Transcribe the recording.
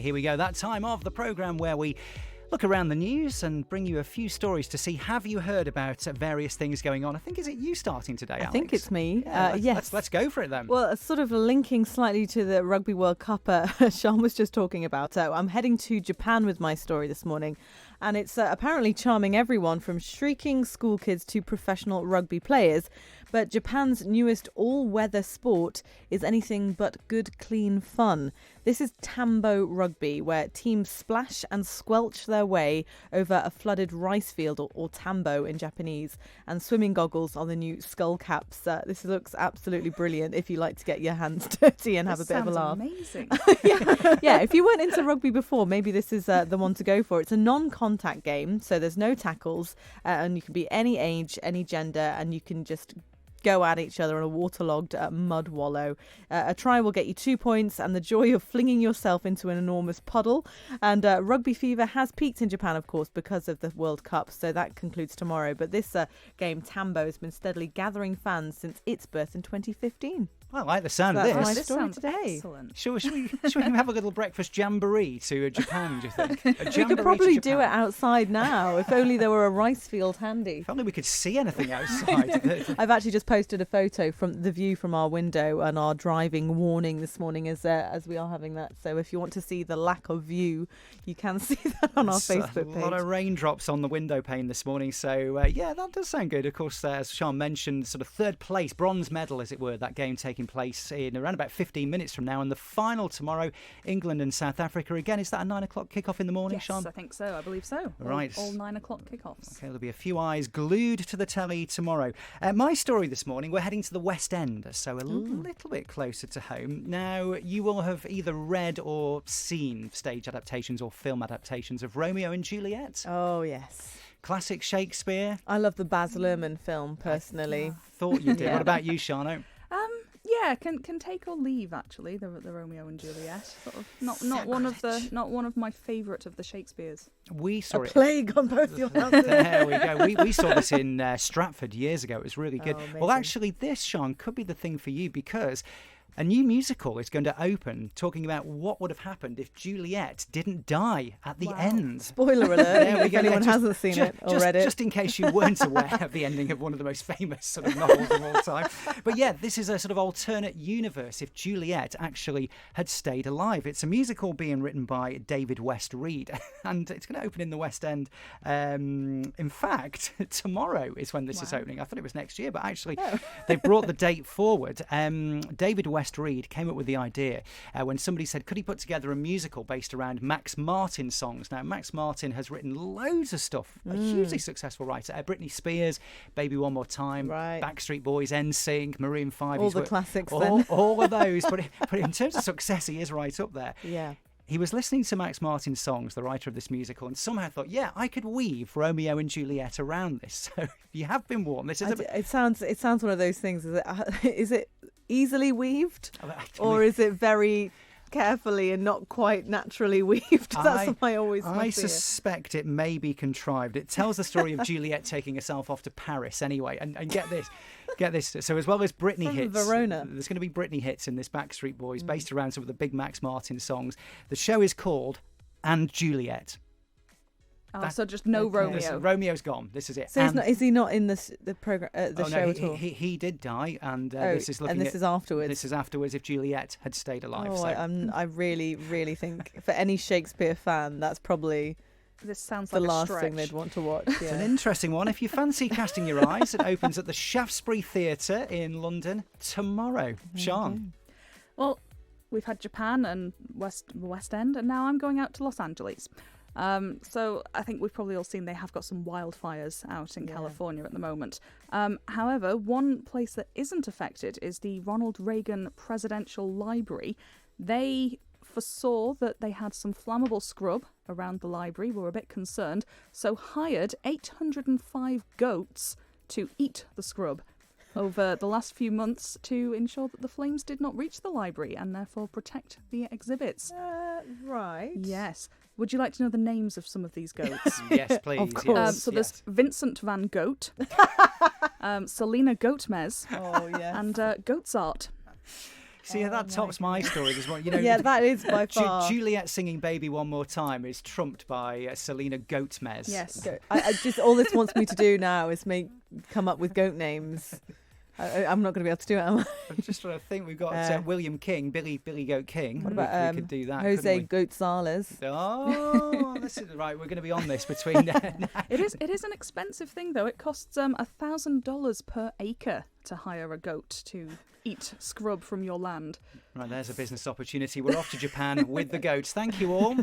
here we go. That time of the programme where we look around the news and bring you a few stories to see, have you heard about various things going on? I think, is it you starting today, Alex? I think it's me. Yes. Let's go for it then. Well, sort of linking slightly to the Rugby World Cup Sian was just talking about. I'm heading to Japan with my story this morning. And it's apparently charming everyone from shrieking school kids to professional rugby players. But Japan's newest all-weather sport is anything but good, clean fun. This is Tambo Rugby, where teams splash and squelch their way over a flooded rice field, or tambo in Japanese, and swimming goggles on the new skull caps. This looks absolutely brilliant if you like to get your hands dirty and have a bit of a laugh. Amazing. yeah, if you weren't into rugby before, maybe this is the one to go for. It's a non-contact game, so there's no tackles, and you can be any age, any gender, and you can just go at each other on a waterlogged mud wallow. A try will get you 2 points, and the joy of flinging yourself into an enormous puddle. And rugby fever has peaked in Japan, of course, because of the World Cup, so that concludes tomorrow. But this game, Tambo, has been steadily gathering fans since its birth in 2015. I like the sound So of that's my this. story today. Excellent. Should we have a little breakfast jamboree to Japan, do you think? We could probably do it outside now, if only there were a rice field handy. If only we could see anything outside. I've actually just posted a photo from the view from our window and our driving warning this morning as we are having that. So if you want to see the lack of view, you can see that on our Facebook page. A lot of raindrops on the window pane this morning. So, that does sound good. Of course, as Sian mentioned, sort of third place, bronze medal, as it were, that game taking place in around about 15 minutes from now. And the final tomorrow, England and South Africa. Again, is that a 9 o'clock kickoff in the morning, Yes, Sian? I think so. I believe so. Right. All 9 o'clock kickoffs. Okay, there'll be a few eyes glued to the telly tomorrow. My story this morning, we're heading to the West End, so a little bit closer to home. Now, you will have either read or seen stage adaptations or film adaptations of Romeo and Juliet. Oh, yes. Classic Shakespeare. I love the Baz Luhrmann film, personally. Thought you did. Yeah. What about you, Shano? Yeah, can take or leave actually the Romeo and Juliet. Sort of not one of my favourite of the Shakespeares. We saw A plague on both your houses. There we go. We saw this in Stratford years ago. It was really good. Oh, Well, actually, this, Sian, could be the thing for you because a new musical is going to open talking about what would have happened if Juliet didn't die at the end. Spoiler alert, There we if go. anyone hasn't seen it or read it. Just in case you weren't aware of the ending of one of the most famous sort of novels of all time. But yeah, this is a sort of alternate universe if Juliet actually had stayed alive. It's a musical being written by David West Reed, and it's going to open in the West End. In fact, tomorrow is when this is opening. I thought it was next year, but actually they've brought the date forward. David West Reed came up with the idea when somebody said, could he put together a musical based around Max Martin songs? Now, Max Martin has written loads of stuff, a hugely successful writer. Britney Spears, Baby One More Time, Backstreet Boys, NSYNC, Maroon 5. All the classics all of those. But in terms of success, he is right up there. Yeah. He was listening to Max Martin's songs, the writer of this musical, and somehow thought, yeah, I could weave Romeo and Juliet around this. So you have been warned. This is It sounds one of those things. Is it easily weaved, Actually, or is it very carefully and not quite naturally weaved? That's my I suspect it may be contrived. It tells the story of Juliet taking herself off to Paris anyway. And get this. So as well as Britney From hits, Verona. there's going to be Britney hits in this Backstreet Boys based around some of the big Max Martin songs. The show is called And Juliet. So just no Romeo. Romeo's gone. This is it. So is he not in the program, the show at all? He did die, and this is looking. And this is afterwards. This is afterwards if Juliet had stayed alive. Oh, so. I really, really think for any Shakespeare fan, that's probably This sounds the like a last stretch. thing they'd want to watch. It's an interesting one. If you fancy casting your eyes, it opens at the Shaftesbury Theatre in London tomorrow. Sian. Well, we've had Japan and West End, and now I'm going out to Los Angeles. So I think we've probably all seen they have got some wildfires out in California at the moment. However, one place that isn't affected is the Ronald Reagan Presidential Library. They foresaw that they had some flammable scrub around the library, were a bit concerned, so hired 805 goats to eat the scrub over the last few months to ensure that the flames did not reach the library and therefore protect the exhibits. Right. Yes. Would you like to know the names of some of these goats? Yes, please. Of course. There's Vincent van Goat, Selena Goatmez, Oh, yes. and Goatsart. See, that tops my story this morning. Yeah, that is by far. Juliet singing "Baby One More Time" is trumped by Selena Goatmez. Yes. I just all this wants me to do now is come up with goat names. I'm not going to be able to do it, am I? I'm just trying to think. We've got William King, Billy Goat King. What about we could do that? Jose Gonzalez? Oh, this is right. We're going to be on this between. It is an expensive thing though. It costs $1,000 per acre to hire a goat to eat scrub from your land. Right, there's a business opportunity. We're off to Japan with the goats. Thank you all.